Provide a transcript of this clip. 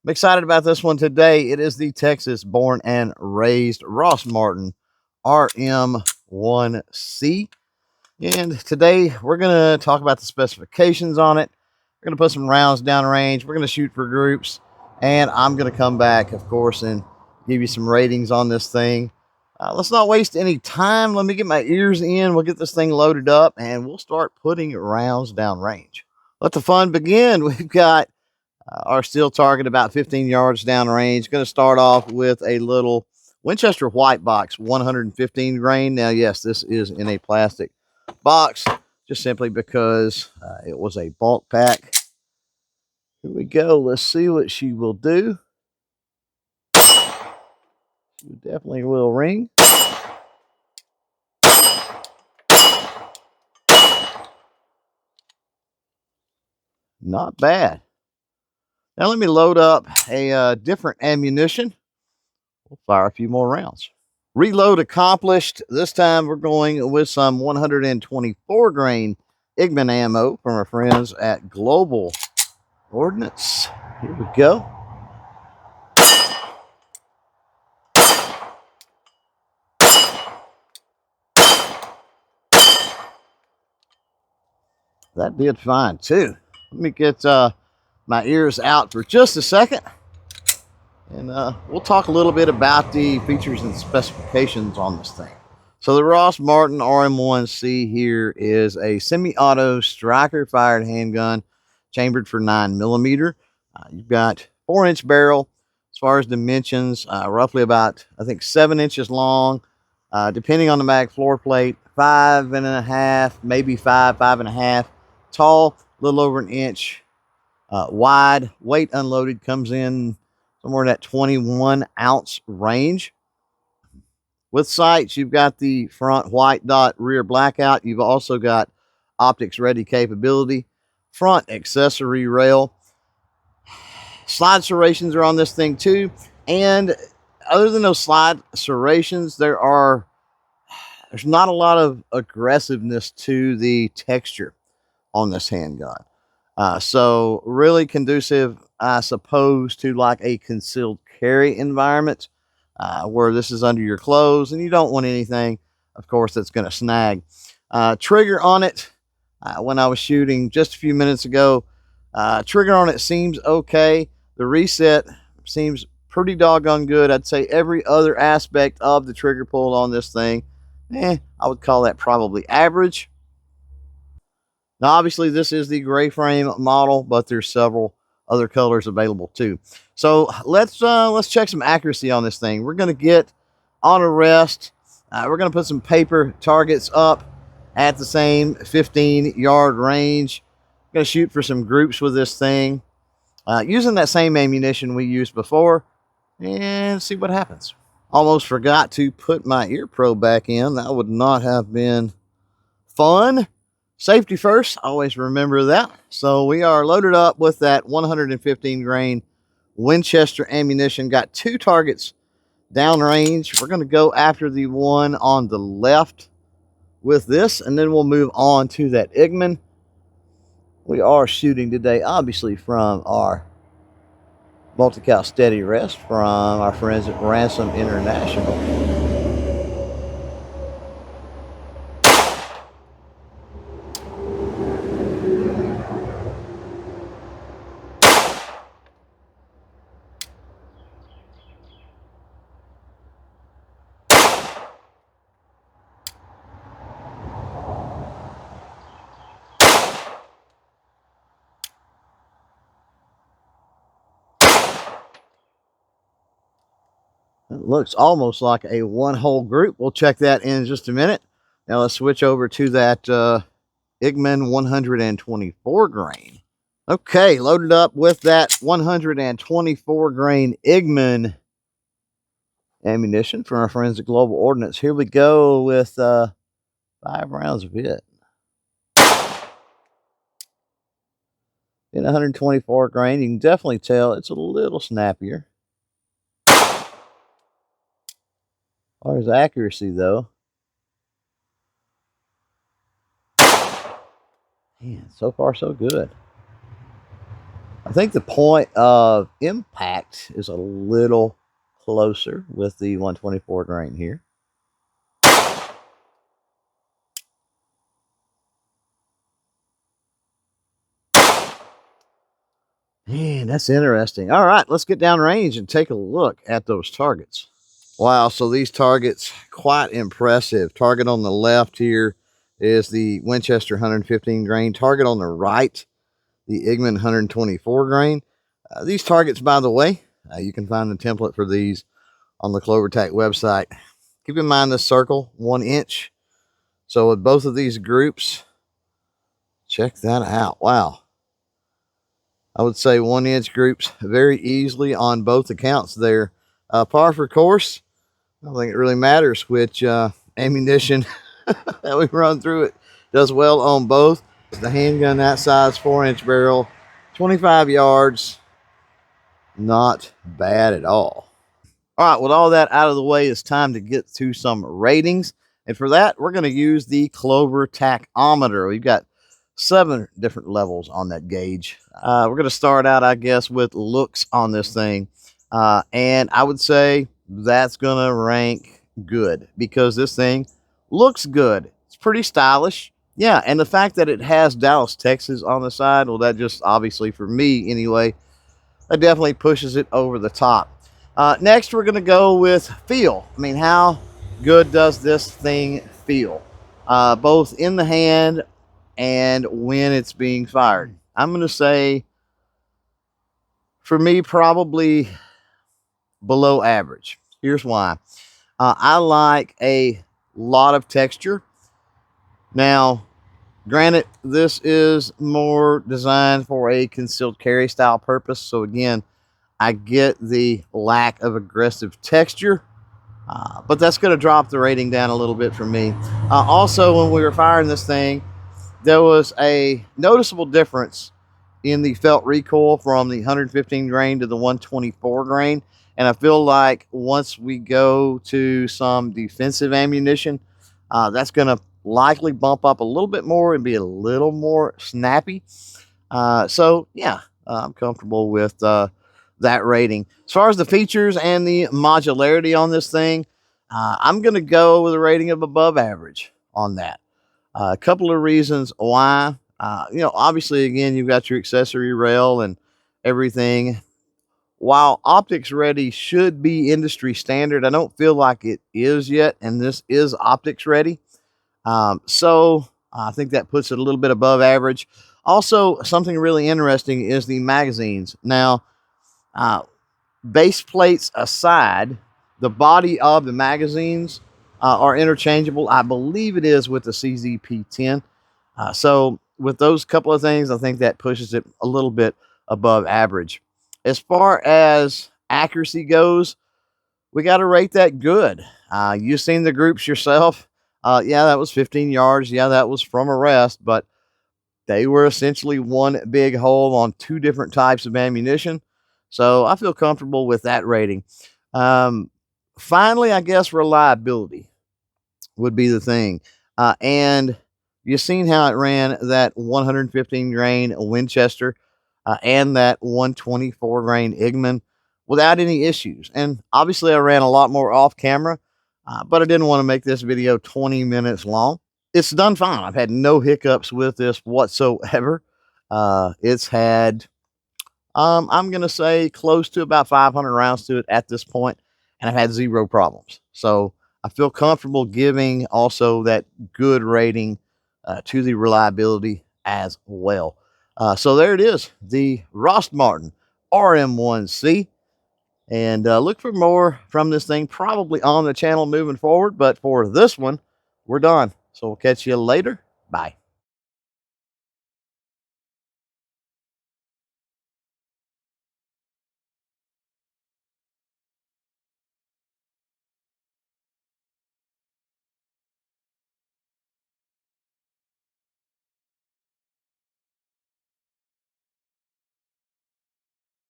I'm excited about this one today. It is the Texas born and raised Rost Martin RM1C. And today we're going to talk about the specifications on it. We're going to put some rounds downrange. We're going to shoot for groups. And I'm going to come back, of course, and give you some ratings on this thing. Let's not waste any time. Let me get my ears in. We'll get this thing loaded up and we'll start putting rounds downrange. Let the fun begin. We've got our steel target about 15 yards downrange. Going to start off with a little Winchester white box, 115 grain. Now, yes, this is in a plastic box, just simply because it was a bulk pack. Here we go. Let's see what she will do. She definitely will ring. Not bad. Now let me load up a different ammunition. We'll fire a few more rounds. Reload accomplished. This time we're going with some 124 grain Igman ammo from our friends at Global Ordnance. Here we go. That did fine too. Let me get my ears out for just a second, and we'll talk a little bit about the features and specifications on this thing. So the Rost Martin RM1C here is a semi-auto striker-fired handgun, chambered for 9mm. You've got 4-inch barrel. As far as dimensions, roughly about, I think, 7 inches long, depending on the mag floor plate, 5.5, maybe 5.5 tall, a little over an inch wide. Weight unloaded comes in somewhere in that 21-ounce range. With sights, you've got the front white dot, rear blackout. You've also got optics ready capability, front accessory rail. Slide serrations are on this thing too. And other than those slide serrations, there's not a lot of aggressiveness to the texture on this handgun. So really conducive, I suppose, to like a concealed carry environment where this is under your clothes and you don't want anything, of course, that's going to snag. Trigger on it, when I was shooting just a few minutes ago, trigger on it seems okay. The reset seems pretty doggone good. I'd say every other aspect of the trigger pull on this thing, I would call that probably average. Now, obviously, this is the gray frame model, but there's several other colors available too. So let's check some accuracy on this thing. We're going to get on a rest. We're going to put some paper targets up at the same 15-yard range. I'm going to shoot for some groups with this thing, using that same ammunition we used before, and see what happens. Almost forgot to put my ear probe back in. That would not have been fun. Safety first, always remember that. So we are loaded up with that 115 grain Winchester ammunition. Got 2 targets downrange. We're going to go after the one on the left with this, and then we'll move on to that Igman. We are shooting today, obviously, from our multi-cal steady rest from our friends at Ransom International. It looks almost like a one-hole group. We'll check that in just a minute. Now let's switch over to that Igman 124 grain. Okay, loaded up with that 124 grain Igman ammunition from our friends at Global Ordnance. Here we go with 5 rounds of it. In 124 grain, you can definitely tell it's a little snappier. As far as accuracy, though, man, so far so good. I think the point of impact is a little closer with the 124 grain here. Man, that's interesting. All right, let's get down range and take a look at those targets. Wow, so these targets, quite impressive. Target on the left here is the Winchester 115 grain. Target on the right, the Igman 124 grain. These targets, by the way, you can find the template for these on the CloverTac website. Keep in mind the circle, 1 inch. So with both of these groups, check that out. Wow. I would say 1 inch groups very easily on both accounts there. Par for course. I don't think it really matters which ammunition that we run through it. Does well on both. The handgun that size, 4-inch barrel, 25 yards. Not bad at all. All right, with all that out of the way, it's time to get to some ratings. And for that, we're going to use the CloverTacometer. We've got 7 different levels on that gauge. We're going to start out, I guess, with looks on this thing. And I would say that's going to rank good because this thing looks good. It's pretty stylish. Yeah, and the fact that it has Dallas, Texas on the side, well, that just obviously, for me anyway, that definitely pushes it over the top. Next, we're going to go with feel. I mean, how good does this thing feel? Both in the hand and when it's being fired. I'm going to say, for me, probably below average. Here's why. I like a lot of texture. Now, granted, this is more designed for a concealed carry style purpose. So again, I get the lack of aggressive texture, but that's going to drop the rating down a little bit for me. Also, when we were firing this thing, there was a noticeable difference in the felt recoil from the 115 grain to the 124 grain. And I feel like once we go to some defensive ammunition, that's going to likely bump up a little bit more and be a little more snappy. So, yeah, I'm comfortable with that rating. As far as the features and the modularity on this thing, I'm going to go with a rating of above average on that. A couple of reasons why. Obviously, again, you've got your accessory rail and everything. While optics ready should be industry standard, I don't feel like it is yet, and this is optics ready. So I think that puts it a little bit above average. Also, something really interesting is the magazines. Now, base plates aside, the body of the magazines are interchangeable. I believe it is with the CZP-10. So with those couple of things, I think that pushes it a little bit above average. As far as accuracy goes, we got to rate that good. You've seen the groups yourself. Yeah, that was 15 yards. Yeah, that was from a rest, but they were essentially one big hole on 2 different types of ammunition. So I feel comfortable with that rating. Finally, I guess reliability would be the thing. And you've seen how it ran that 115 grain Winchester and that 124 grain Igman without any issues. And obviously I ran a lot more off camera, but I didn't want to make this video 20 minutes long. It's done fine. I've had no hiccups with this whatsoever. It's had, I'm going to say close to about 500 rounds to it at this point, and I've had 0 problems. So I feel comfortable giving also that good rating to the reliability as well. So there it is, the Rost Martin RM1C. And look for more from this thing probably on the channel moving forward. But for this one, we're done. So we'll catch you later. Bye.